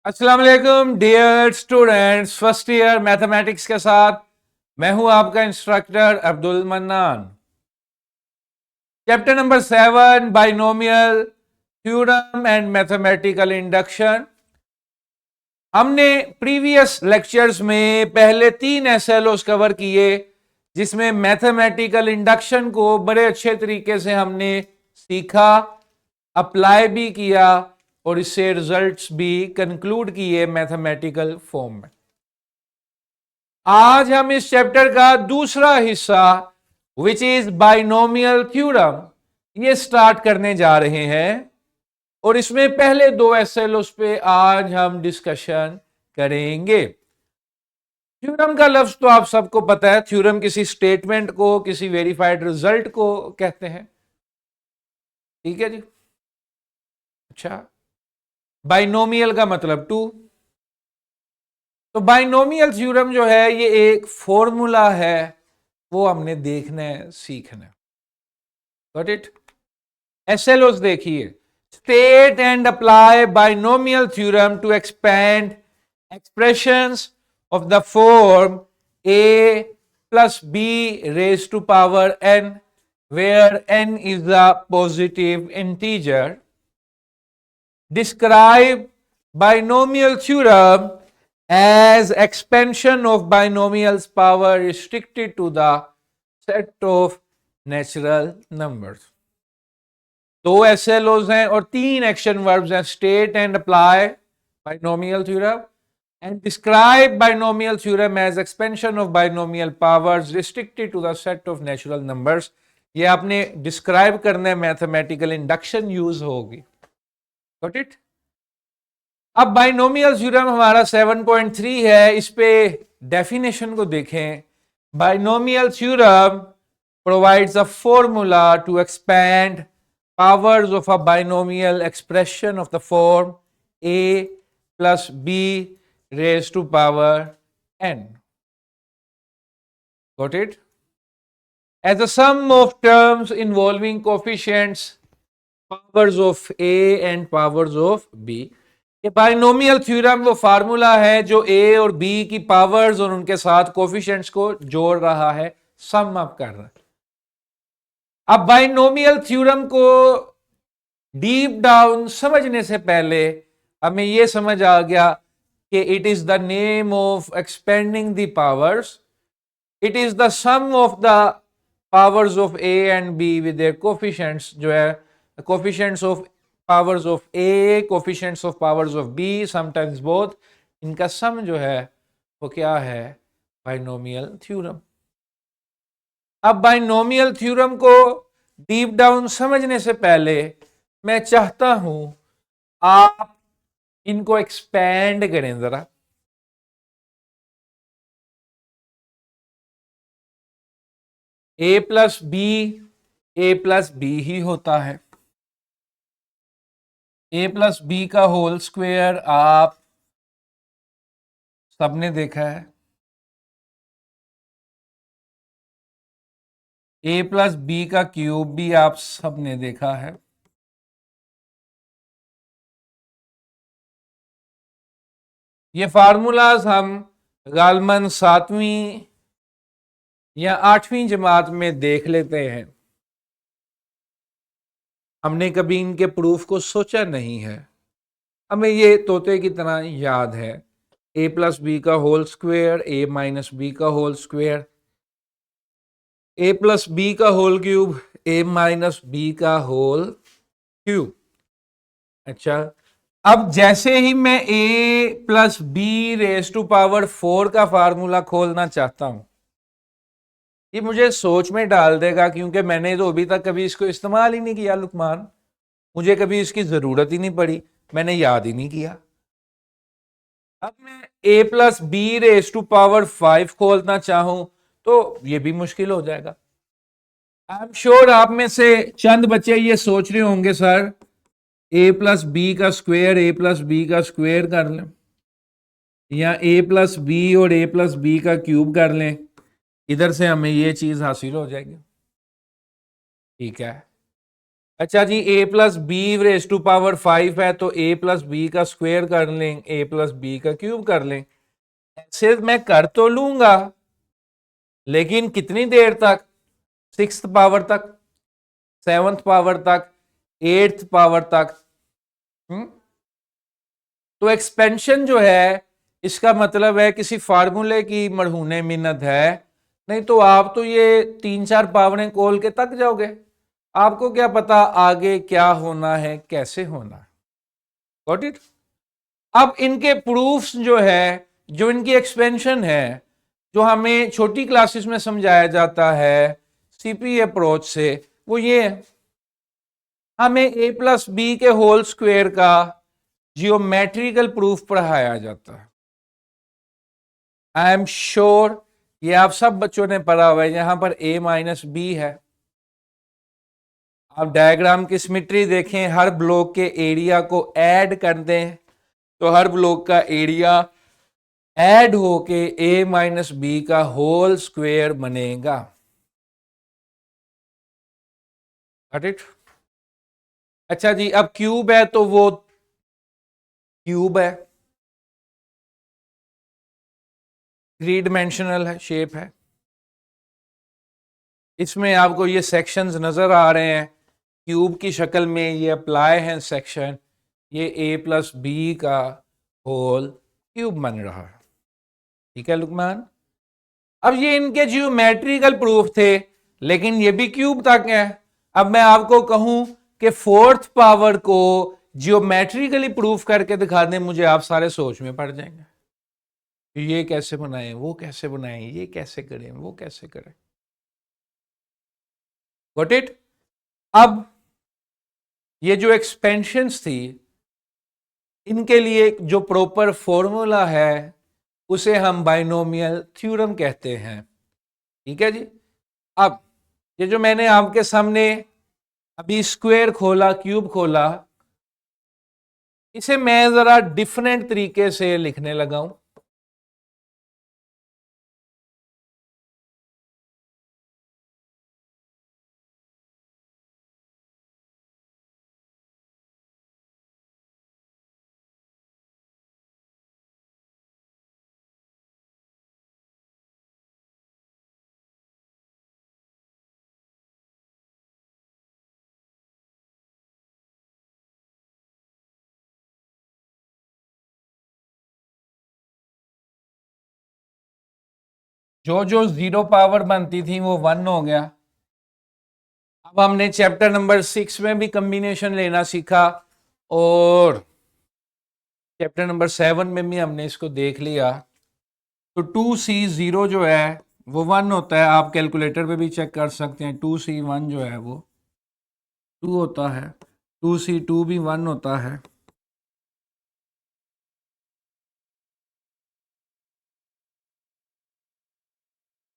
अस्सलाम वालेकुम dear students, first year mathematics के साथ मैं हूं आपका instructor Abdul Mannan. Chapter number 7 binomial theorem and mathematical induction. हमने प्रीवियस लेक्चर्स में पहले 3 एसएलओस कवर किए जिसमें मैथमेटिकल इंडक्शन को बड़े अच्छे तरीके से हमने सीखा, अप्लाई भी किया और इससे रिजल्ट्स भी कंक्लूड किए मैथमेटिकल फॉर्म में। आज हम इस चैप्टर का दूसरा हिस्सा विच इज बाइनोमियल थ्योरम ये स्टार्ट करने जा रहे हैं और इसमें पहले 2 एसएलओस पे आज हम डिस्कशन करेंगे। थ्योरम का लफ्ज तो आप सबको पता है, थ्योरम किसी स्टेटमेंट को, किसी वेरीफाइड रिजल्ट को कहते हैं। ठीक है जी। अच्छा, बाइनोमियल का मतलब 2। तो बाइनोमियल थ्योरम जो है ये एक फॉर्मूला है, वो हमने देखना है, सीखना है। Got it. एसएलओस देखिए, state and apply binomial theorem to expand expressions of the form a plus b raised to power n where n is a positive integer. Describe binomial theorem as expansion of binomials power restricted to the set of natural numbers. 2 SLOs हैं और 3 action verbs हैं, state and apply binomial theorem and describe binomial theorem as expansion of binomial powers restricted to the set of natural numbers. ये आपने describe करना है, mathematical induction use होगी। Got it? अब binomial theorem हमारा 7.3 है, इस पे डेफिनेशन को देखें। Binomial theorem provides a formula to expand powers of a binomial expression of the form a plus b raised to power n. Got it? As a sum of terms involving coefficients powers of a and powers of b. ये binomial theorem वो formula है जो a और b की powers और उनके साथ coefficients को जोड़ रहा है, सम अप कर रहा है। अब बाइनोमियल थ्योरम को डीप डाउन समझने से पहले हमें यह समझ आ गया कि it is the name of expanding the powers. It is the sum of the powers of A and B with their coefficients, जो है coefficients of powers of A, coefficients of powers of B, sometimes both, इनका sum जो है वो क्या है? Binomial theorem. अब binomial theorem को डीप डाउन समझने से पहले मैं चाहता हूं आप इनको एक्सपैंड करें जरा। ए प्लस बी ही होता है। ए प्लस बी का होल स्क्वायर आप सबने देखा है। ए प्लस बी का क्यूब भी आप सबने देखा है। ये फार्मूलाज हम गालमन 7वीं या 8वीं जमात में देख लेते हैं, हमने कभी इनके प्रूफ को सोचा नहीं है, हमें ये तोते की तरह याद है। ए प्लस बी का whole square, A minus B का whole square, A plus B का whole cube, A minus B का होल क्यूब। अच्छा, अब जैसे ही मैं a plus B raise to power 4 का फार्मूला खोलना चाहता हूं, ये मुझे सोच में डाल देगा, क्योंकि मैंने तो अभी तक कभी इसको इस्तेमाल ही नहीं किया लुकमान, मुझे कभी इसकी जरूरत ही नहीं पड़ी, मैंने याद ही नहीं किया। अब मैं a plus B raise to power 5 खोलना चाहूं तो ये भी मुश्किल हो जाएगा। आई एम श्योर आप में से चंद बच्चे ये सोच रहे होंगे, सर ए प्लस बी का स्क्वायर ए प्लस बी का स्क्वायर कर लें, या ए प्लस बी और ए प्लस बी का क्यूब कर लें, इधर से हमें ये चीज हासिल हो जाएगी। ठीक है, अच्छा जी, a plus B raise to power 5 है तो a प्लस बी का स्क्वायर कर लें, a प्लस बी का क्यूब कर लें। ऐसे मैं कर तो लूंगा, लेकिन कितनी देर तक? 6th पावर तक, 7th पावर तक, 8th पावर तक। तो एक्सपेंशन जो है, इसका मतलब है किसी फार्मूले की मरहूने मिन्नत है। नहीं तो आप तो ये 3-4 पावरें खोल के तक जाओगे, आपको क्या पता आगे क्या होना है, कैसे होना है। Got it? अब इनके प्रूफ्स जो है, जो इनकी एक्सपेंशन है, जो हमें छोटी क्लासेस में समझाया जाता है सीपी अप्रोच से, वो ये है। हमें ए प्लस बी के होल स्क्वायर का जियोमेट्रिकल प्रूफ पढ़ाया जाता है। आई एम श्योर ये आप सब बच्चों ने पढ़ा हुआ है। यहां पर a माइनस बी है। आप डायग्राम की सिमेट्री देखें, हर ब्लॉक के एरिया को ऐड कर दें तो हर ब्लॉक का एरिया ऐड होके a माइनस बी का होल स्क्वायर बनेगा। Got it? अच्छा जी, अब क्यूब है तो वो क्यूब है, 3 डायमेंशनल है, शेप है। इसमें आपको ये सेक्शंस नजर आ रहे हैं क्यूब की शक्ल में, ये अप्लाई है सेक्शन। ये a प्लस बी का होल क्यूब बन रहा है। ठीक है लुकमान? अब ये इनके जियोमेट्रिकल प्रूफ थे, लेकिन ये भी क्यूब तक है। अब मैं आपको कहूं कि 4th पावर को जियोमेट्रिकली प्रूफ करके दिखा दें मुझे, आप सारे सोच में पड़ जाएंगे, ये कैसे बनाएं, वो कैसे बनाएं, ये कैसे करें, वो कैसे करें। Got it? अब ये जो एक्सपेंशंस थी, इनके लिए जो प्रॉपर फॉर्मूला है उसे हम बाइनोमियल थ्योरम कहते हैं। ठीक है जी? अब ये जो मैंने आपके सामने अभी स्क्वायर खोला, क्यूब खोला, इसे मैं जरा डिफरेंट तरीके से लिखने लगा हूं। जो जो 0 पावर बनती थी वो 1 हो गया। अब हमने चैप्टर नंबर 6 में भी कॉम्बिनेशन लेना सीखा, और चैप्टर नंबर 7 में भी हमने इसको देख लिया। तो 2C0 जो है वो 1 होता है। आप कैलकुलेटर पे भी चेक कर सकते हैं। 2C1 जो है वो 2 होता है, 2C2 भी 1 होता है।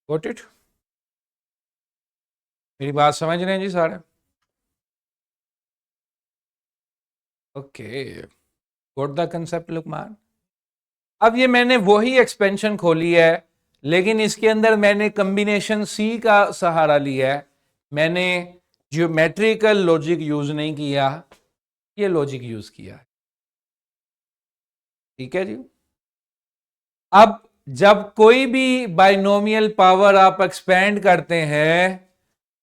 Got it? मेरी बात समझ रहे हैं जी सारे? Okay, got the concept Lukman? अब ये मैंने वही एक्सपेंशन खोली है, लेकिन इसके अंदर मैंने कॉम्बिनेशन सी का सहारा लिया है। मैंने ज्योमेट्रिकल लॉजिक यूज नहीं किया, ये लॉजिक यूज किया है। ठीक है जी? अब जब कोई भी बाइनोमियल पावर आप एक्सपेंड करते हैं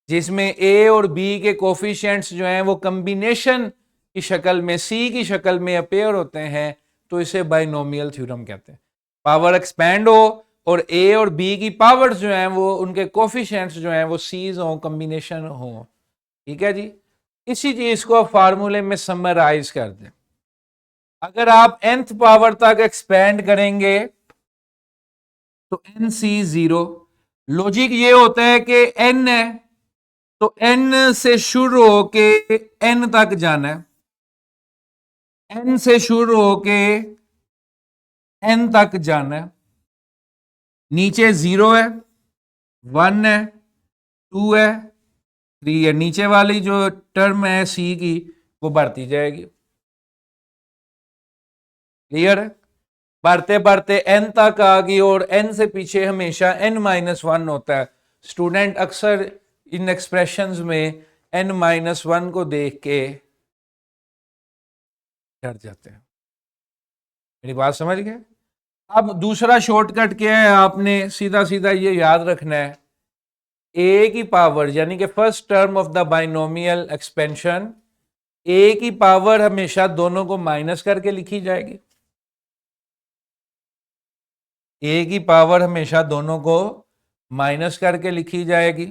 जिसमें ए और बी के कोफिशिएंट्स जो हैं वो कॉम्बिनेशन की शक्ल में, सी की शक्ल में अपेयर होते हैं, तो इसे बाइनोमियल थ्योरम कहते हैं। पावर एक्सपैंड हो और ए और बी की पावर्स जो हैं वो, उनके कोफिशिएंट्स जो हैं वो सीज हो, कॉम्बिनेशन हो। ठीक है जी? इसी चीज को फार्मूले में समराइज कर दें। अगर आप nth पावर तक एक्सपेंड करेंगे तो NC0, लॉजिक ये होता है कि n है तो n से शुरू होके n तक जाना है, n से शुरू होके n तक जाना है। नीचे 0 है, 1 है, 2 है, 3 है। नीचे वाली जो टर्म है सी की वो बढ़ती जाएगी। क्लियर है? बढ़ते बढ़ते n तक आ गई, और n से पीछे हमेशा n-1 होता है। स्टूडेंट अक्सर इन एक्सप्रेशंस में n-1 को देख के डर जाते हैं। मेरी बात समझ गए? अब दूसरा शॉर्टकट क्या है, आपने सीधा सीधा ये याद रखना है, ए की पावर यानी कि first term of the binomial expansion, a की पावर हमेशा दोनों को माइनस करके लिखी जाएगी। ए की पावर हमेशा दोनों को माइनस करके लिखी जाएगी।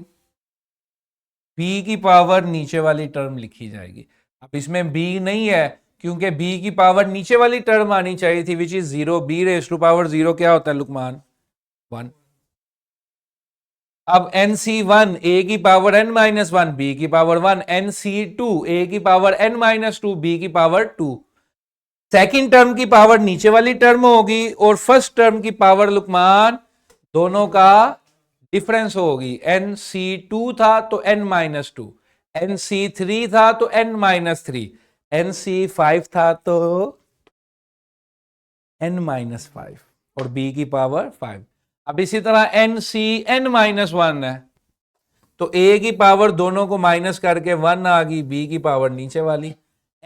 बी की पावर नीचे वाली टर्म लिखी जाएगी। अब इसमें बी नहीं है क्योंकि बी की पावर नीचे वाली टर्म आनी चाहिए थी, which is 0। B raise to power 0 क्या होता है लुकमान? 1। अब NC1 ए की पावर n-1, बी की पावर 1, NC2 ए की पावर n-2, बी की पावर 2। सेकंड टर्म की पावर नीचे वाली टर्म होगी और फर्स्ट टर्म की पावर लुकमान दोनों का डिफरेंस होगी। NC2 था तो n-2, NC3 था तो n-3, NC5 था तो n-5 और b की पावर 5। अब इसी तरह NCn-1 है तो a की पावर दोनों को माइनस करके 1 आ गई, b की पावर नीचे वाली।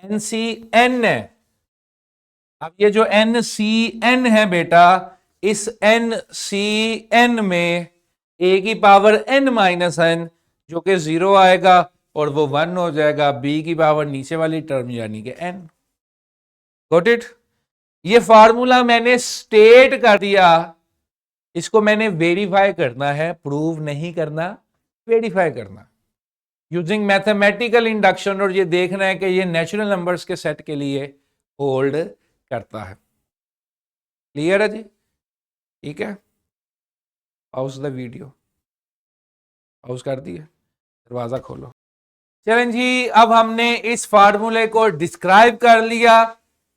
NCn है, अब ये जो NCn है बेटा, इस NCn में a की पावर n-n जो कि 0 आएगा और वो 1 हो जाएगा, b की पावर नीचे वाली टर्म यानी कि n। Got it? ये फार्मूला मैंने स्टेट कर दिया, इसको मैंने वेरीफाई करना है, प्रूव नहीं करना, वेरीफाई करना यूजिंग मैथमेटिकल इंडक्शन, और ये देखना है कि ये नेचुरल नंबर्स के सेट के लिए होल्ड करता है। क्लियर है जी? ठीक है, पाउज द वीडियो, पाउज कर दिए, दरवाजा खोलो। चलें जी, अब हमने इस फार्मूले को डिस्क्राइब कर लिया।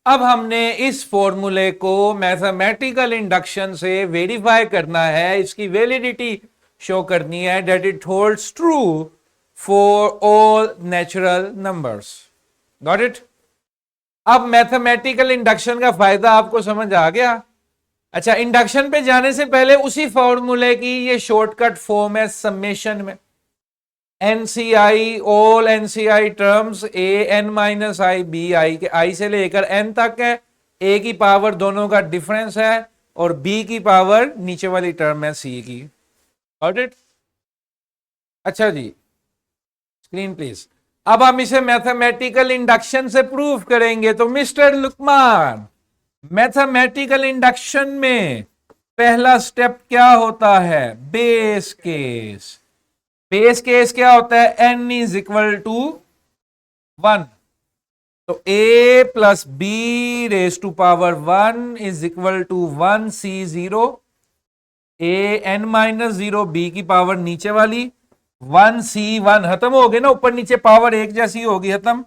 अब हमने इस फॉर्मूले को मैथमेटिकल इंडक्शन से वेरीफाई करना है, इसकी वैलिडिटी शो करनी है, that it holds true for all natural numbers. Got it? अब मैथमेटिकल इंडक्शन का फायदा आपको समझ आ गया? अच्छा, इंडक्शन पे जाने से पहले उसी फॉर्मूले की ये शॉर्टकट फॉर्म है समेशन में। NCI, all NCI terms AN-I BI के I से लेकर N तक है, A की पावर दोनों का डिफरेंस है और B की पावर नीचे वाली टर्म है C की। Got it? अच्छा जी, स्क्रीन प्लीज। अब हम इसे मैथमेटिकल इंडक्शन से प्रूव करेंगे। तो मिस्टर लुकमान, मैथमेटिकल इंडक्शन में पहला स्टेप क्या होता है? Base case. बेस केस क्या होता है? n इज इक्वल टू 1, तो a plus B raise to power 1 is equal to 1C0, an-0, b की पावर नीचे वाली 1C1, खत्म हो गए ना, ऊपर नीचे पावर एक जैसी होगी, खत्म।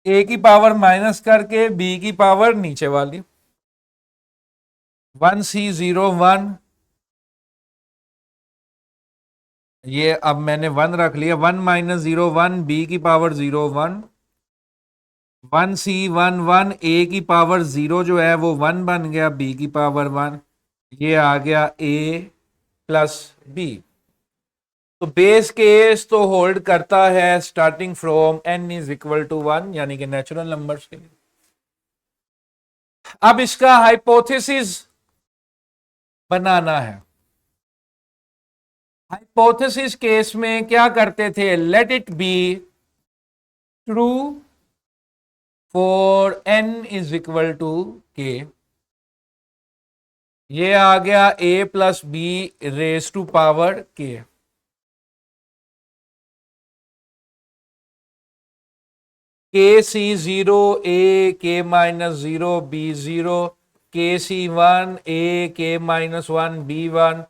a की पावर माइनस करके b की पावर नीचे वाली 1C0 1, ये अब मैंने 1 रख लिया, 1 - 0 1, बी की पावर 0 1, 1C1 1, ए की पावर 0 जो है वो 1 बन गया, बी की पावर 1, ये आ गया a प्लस बी। तो बेस केस तो होल्ड करता है starting from n is equal to 1, यानी कि नेचुरल नंबर्स के लिए। अब इसका हाइपोथेसिस बनाना है। हाइपोथेसिस केस में क्या करते थे? Let it be true for n is equal to k। ये आ गया a plus B raise to power k। KC0 a k-0 b0, KC1 a k-1 b1,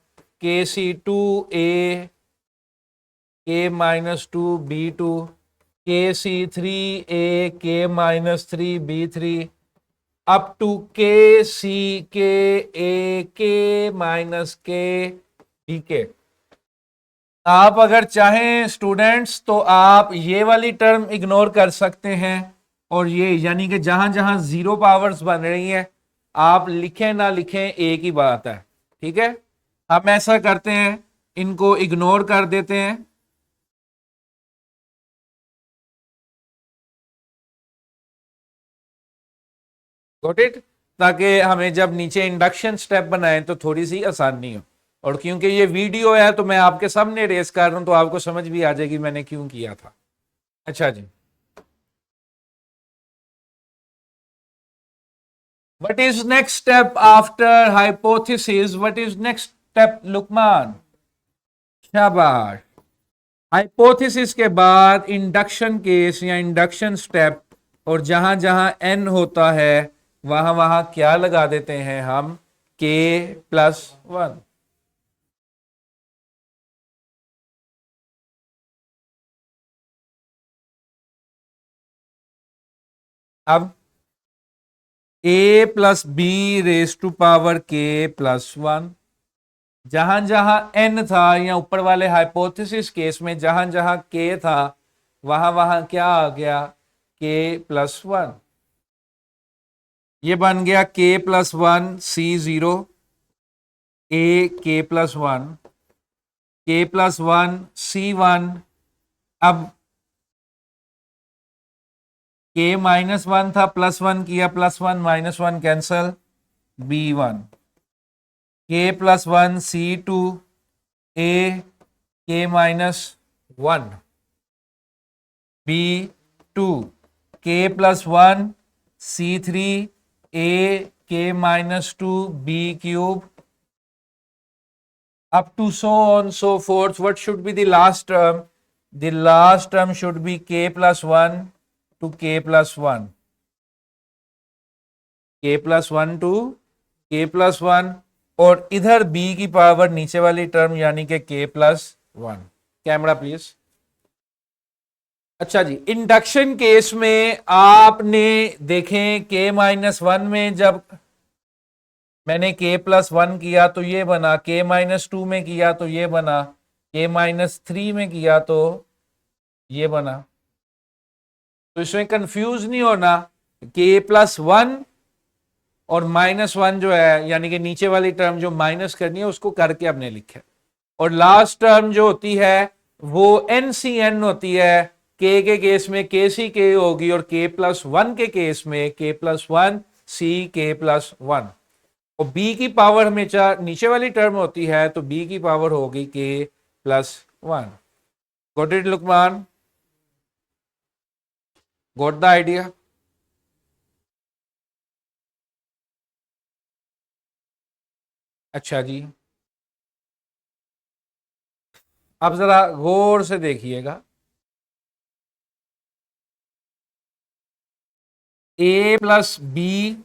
KC2 a k-2 b2, KC3 a k-3 b3 up to KCK a k-k bk। आप अगर चाहें students तो आप ये वाली टर्म इग्नोर कर सकते हैं और ये यानी कि जहां जहां 0 पावर्स बन रही हैं आप लिखें ना लिखें एक ही बात है, ठीक है। हम ऐसा करते हैं, इनको इग्नोर कर देते हैं गॉट इट, ताकि हमें जब नीचे इंडक्शन स्टेप बनाएं तो थोड़ी सी आसानी हो। और क्योंकि ये वीडियो है तो मैं आपके सामने रेस कर रहा हूं, तो आपको समझ भी आ जाएगी मैंने क्यों किया था। अच्छा जी, what is next step after hypothesis? What is next step, Lukman? शाबाश। हाइपोथेसिस के बाद इंडक्शन केस या इंडक्शन स्टेप, और जहां जहां एन होता है वहां वहां क्या लगा देते हैं हम, के प्लस वन। अब a plus B raise to power k plus one, जहां जहां एन था या ऊपर वाले हाइपोथेसिस केस में जहां जहां के था वहां वहां क्या आ गया, के प्लस वन। ये बन गया K plus one C zero, A K plus one, K plus one C one. अब के माइनस वन था, प्लस वन किया, plus one minus one cancel, B one, K plus one C two, A K minus one, B two, K plus one C three, A K minus two, B cube, up to so on so forth. What should be the last term? The last term should be k plus 1 to k plus 1, k plus 1 to k plus 1, और इधर b की power नीचे वाली term यानी कि k plus 1। Camera please. अच्छा जी, induction case में आपने देखें k माइनस वन में जब मैंने k प्लस वन किया तो ये बना, k माइनस टू में किया तो ये बना, k माइनस थ्री में किया तो ये बना। तो इसमें कंफ्यूज नहीं होना, k प्लस वन और माइनस वन जो है यानी कि नीचे वाली टर्म जो माइनस करनी है उसको करके हमने लिखा, और लास्ट टर्म जो होती है वो NCN होती है। k के केस में KCK होगी, और k प्लस वन के केस में k plus one CK plus one, और b की पावर हमेशा नीचे वाली टर्म होती है तो b की पावर होगी k plus one. Got it Lukman? Got the idea? अच्छा जी, अब जरा गौर से देखिएगा, a plus B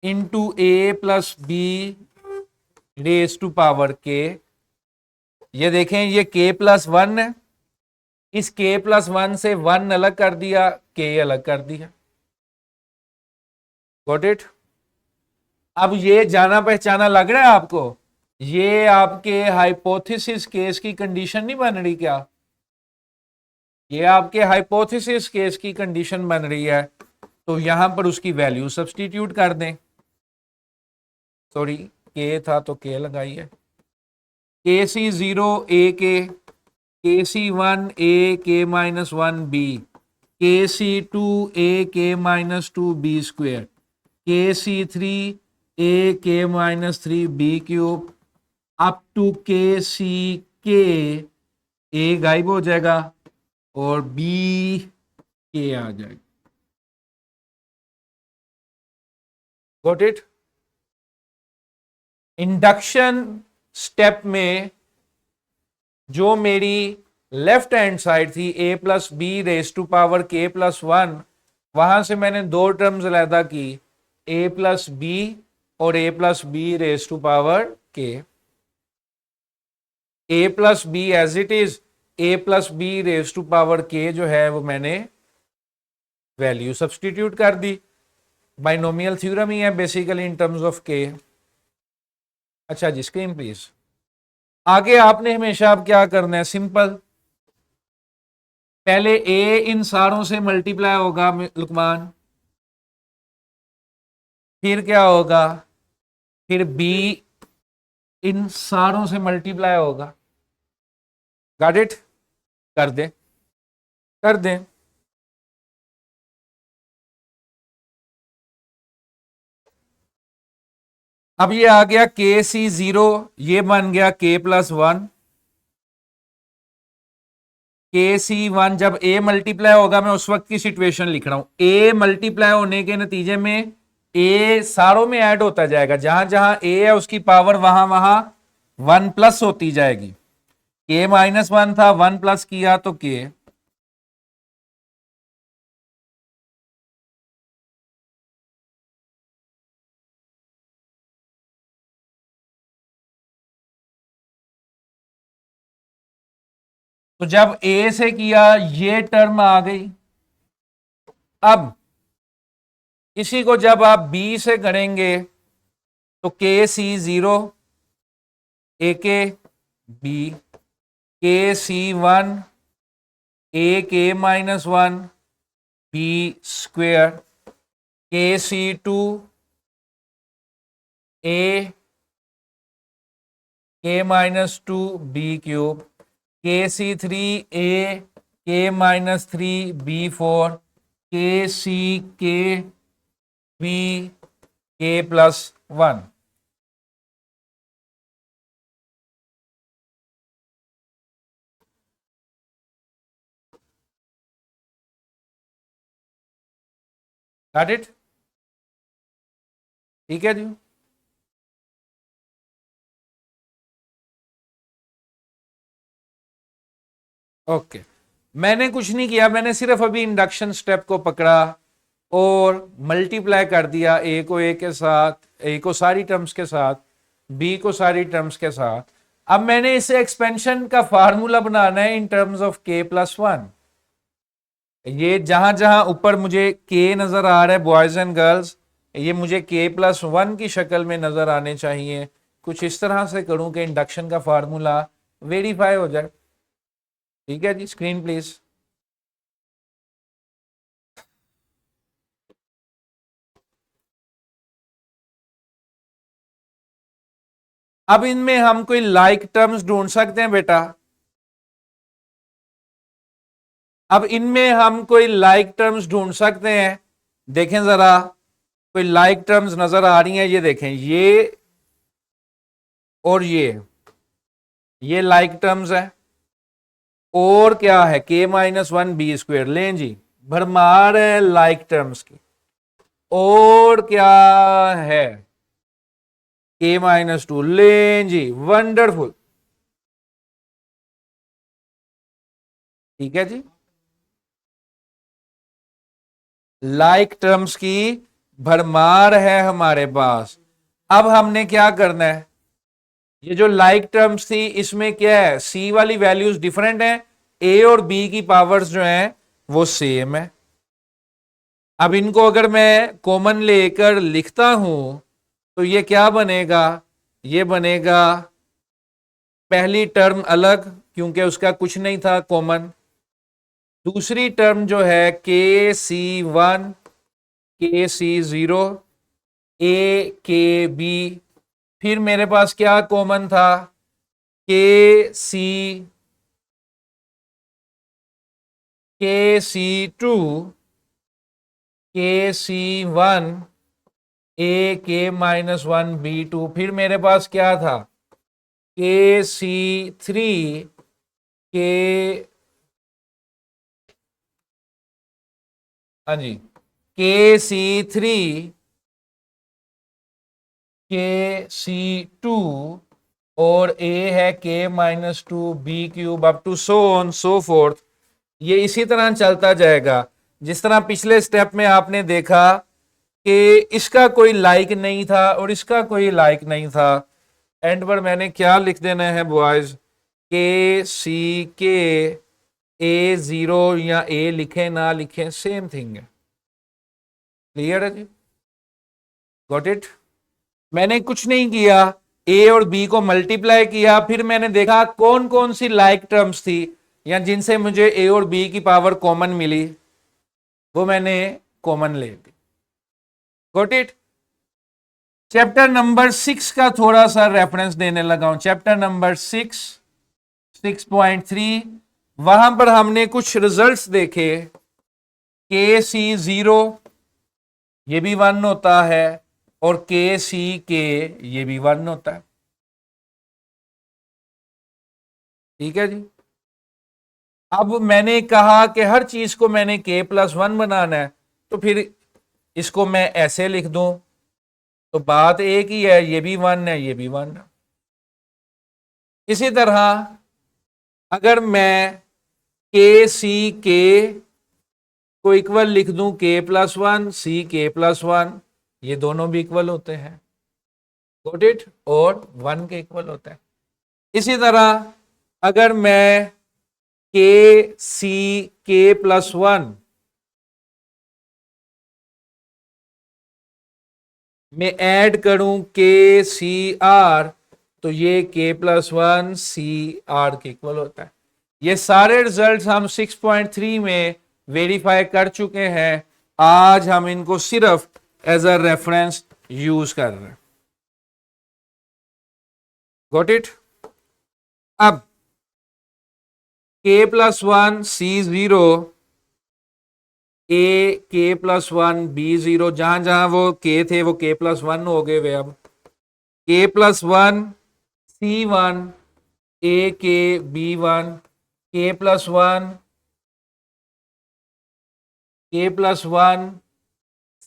into A plus B raise to power K. ये देखें, ये k प्लस वन है, इस k प्लस वन से वन अलग कर दिया, k अलग कर दिया। Got it? अब ये जाना पहचाना लग रहा है आपको? ये आपके हाइपोथेसिस केस की कंडीशन नहीं बन रही क्या? ये आपके हाइपोथेसिस केस की कंडीशन बन रही है, तो यहां पर उसकी वैल्यू सब्स्टिट्यूट कर दें। सॉरी, के था तो के लगाइए, के सी जीरो के सी वन ए के माइनस वन बी, के सी two A K minus two B square, के सी three A K minus three B cube, up to K C के, ए गायब हो जाएगा और बी के आ जाएगा। Got it? इंडक्शन स्टेप में जो मेरी लेफ्ट हैंड साइड थी a plus B raise to power k plus one, वहां से मैंने दो टर्म्स अलहदा की, a प्लस बी और a plus B raise to power k। a plus B as it is, a plus B raise to power k जो है वो मैंने वैल्यू सब्सटीट्यूट कर दी। बाइनोमियल थ्योरम ही है basically in terms of k। अच्छा जी, screen please. आगे आपने हमेशा अब क्या करना है, सिंपल, पहले a इन सारों से मल्टीप्लाई होगा लुकमान, फिर क्या होगा, फिर b इन सारों से मल्टीप्लाई होगा। Got it? कर दे, कर दें। अब ये आ गया के सी 0, ये बन गया के प्लस 1। के सी 1 जब ए मल्टीप्लाई होगा, मैं उस वक्त की सिचुएशन लिख रहा हूं, ए मल्टीप्लाई होने के नतीजे में ए सारों में ऐड होता जाएगा, जहां जहां ए है उसकी पावर वहां वहां 1 प्लस होती जाएगी। के माइनस 1 था, 1 प्लस किया तो के, तो जब ए से किया ये टर्म आ गई। अब इसी को जब आप बी से करेंगे तो के सी 0 ए के बी, के सी 1 ए के माइनस 1 बी स्क्वेयर, के सी 2 ए के माइनस 2 बी क्यूब, के सी 3 ए के माइनस 3 बी 4, के सी के बी के प्लस 1। Got it? ठीक है जी। ओके, मैंने कुछ नहीं किया, मैंने सिर्फ अभी इंडक्शन स्टेप को पकड़ा और मल्टीप्लाई कर दिया, ए को ए के साथ, ए को सारी टर्म्स के साथ, बी को सारी टर्म्स के साथ। अब मैंने इसे एक्सपेंशन का फार्मूला बनाना है इन टर्म्स ऑफ के प्लस 1। ये जहां जहां ऊपर मुझे के नजर आ रहा है बॉयज एंड गर्ल्स, ये मुझे के प्लस 1 की शक्ल में नजर आने चाहिए। कुछ इस तरह से करूं कि इंडक्शन का फार्मूला वेरीफाई हो जाए। ठीक है जी, स्क्रीन प्लीज। अब इनमें हम कोई लाइक टर्म्स ढूंढ सकते हैं बेटा। अब इनमें हम कोई लाइक टर्म्स ढूंढ सकते हैं। देखें जरा, कोई लाइक टर्म्स नजर आ रही हैं? ये देखें, ये और ये लाइक टर्म्स है। और क्या है? K minus 1 B square. लें जी, भरमार है लाइक टर्म्स की। और क्या है? K minus 2। लें जी, वंडरफुल। ठीक है जी, लाइक टर्म्स की भरमार है हमारे पास। अब हमने क्या करना है, ये जो लाइक टर्म्स थी इसमें क्या है, सी वाली वैल्यूज डिफरेंट है, ए और बी की पावर्स जो हैं वो सेम है। अब इनको अगर मैं कॉमन लेकर लिखता हूं तो ये क्या बनेगा? ये बनेगा पहली टर्म अलग, क्योंकि उसका कुछ नहीं था कॉमन। दूसरी टर्म जो है के सी 1 के सी 0 ए के बी, फिर मेरे पास क्या कॉमन था? के सी 2 के सी 1 ए के माइनस 1 बी 2, फिर मेरे पास क्या था? के सी 3 के, हाँ जी, के सी 3 के सी 2 और ए है K minus 2 B cube, up to so on so forth. ये इसी तरह चलता जाएगा जिस तरह पिछले स्टेप में आपने देखा कि इसका कोई लाइक नहीं था और इसका कोई लाइक नहीं था। एंड पर मैंने क्या लिख देना है बॉयज? के सी के ए 0 या ए लिखे ना लिखे सेम थिंग है। क्लियर है जी? Got it? मैंने कुछ नहीं किया, ए और बी को मल्टीप्लाई किया, फिर मैंने देखा कौन कौन सी लाइक टर्म्स थी या जिनसे मुझे ए और बी की पावर कॉमन मिली, वो मैंने कॉमन ले ली। Got it? चैप्टर नंबर 6 का थोड़ा सा रेफरेंस देने लगा हूं। चैप्टर नंबर 6.3, वहां पर हमने कुछ रिजल्ट्स देखे। के सी 0 ये भी 1 होता है, और के सी के ये भी 1 होता है। ठीक है जी। अब मैंने कहा कि हर चीज को मैंने k+1 बनाना है, तो फिर इसको मैं ऐसे लिख दूं, तो बात एक ही है, ये भी 1 है, ये भी 1 है। इसी तरह अगर मैं के सी के को इक्वल लिख दूं k+1 सी k+1, ये दोनों भी इक्वल होते हैं, गॉट इट, और 1 के इक्वल होता है। इसी तरह अगर मैं के सी k+1 में ऐड करूं के सी आर, तो ये k+1 सी आर के इक्वल होता है। ये सारे रिजल्ट्स हम 6.3 में वेरीफाई कर चुके हैं। आज हम इनको सिर्फ एज अ रेफरेंस यूज कर रहे हैं, गॉट इट। अब k+1 C0 ए k+1 B0, जहां जहां वो k थे वो k+1 हो गए वे। अब k+1 C1 ए के B1, k+1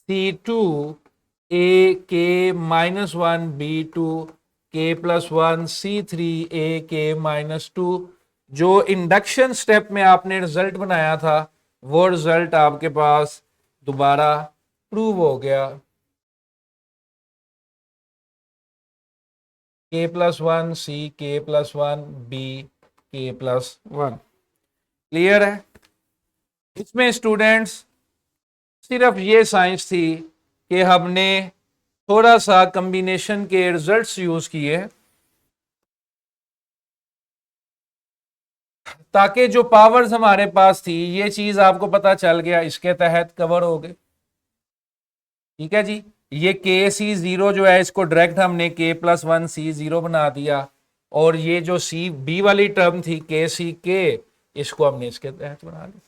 C2 ए के -1 B2, k+1 C3 ए के -2। जो इंडक्शन स्टेप में आपने रिजल्ट बनाया था वो रिजल्ट आपके पास दोबारा प्रूव हो गया। k+1 C k+1 B k+1, clear है। इसमें स्टूडेंट्स सिर्फ ये साइंस थी कि हमने थोड़ा सा कॉम्बिनेशन के रिजल्ट्स यूज किए ताकि जो पावर्स हमारे पास थी ये चीज आपको पता चल गया, इसके तहत कवर हो गए। ठीक है जी। ये k C0 जो है इसको डायरेक्ट हमने k+1 C0 बना दिया, और ये जो सी बी वाली टर्म थी k इसको हमने इसके तहत बना दिया।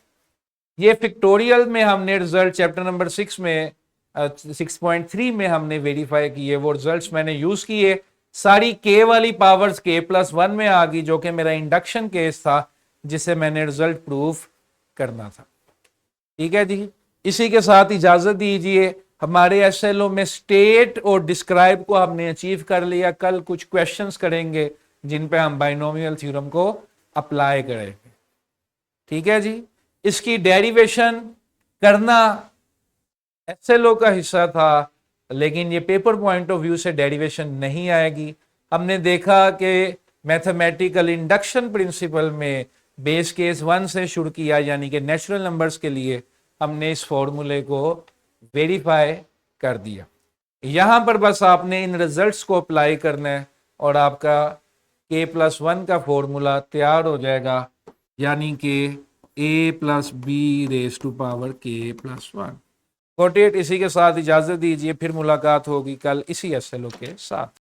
ये फिक्टोरियल में हमने रिजल्ट चैप्टर नंबर 6 में 6.3 में हमने वेरीफाई किए, वो रिजल्ट्स मैंने यूज किए। सारी k वाली पावर्स k+1 में आ गई, जो कि मेरा इंडक्शन केस था जिसे मैंने रिजल्ट प्रूफ करना था। ठीक है जी। इसी के साथ इजाजत दीजिए। हमारे एसएलओ में स्टेट और डिस्क्राइब को हमने अचीव कर लिया। कल कुछ क्वेश्चंस करेंगे जिन पे हम बाइनोमियल थ्योरम को अप्लाई करेंगे। ठीक है जी। इसकी डेरिवेशन करना एसएलओ का हिस्सा था, लेकिन ये पेपर पॉइंट ऑफ व्यू से डेरिवेशन नहीं आएगी। हमने देखा कि मैथमेटिकल इंडक्शन प्रिंसिपल में बेस केस 1 से शुरू किया, यानी कि नेचुरल नंबर्स के लिए हमने इस फॉर्मूले को वेरीफाई कर दिया। यहां पर बस आपने इन रिजल्ट्स को अप्लाई करना है और आपका k+1 का फॉर्मूला तैयार हो जाएगा, यानी कि a+b⁻k+1। Got it. इसी के साथ इजाजत दीजिए, फिर मुलाकात होगी कल इसी एसएलओ के साथ।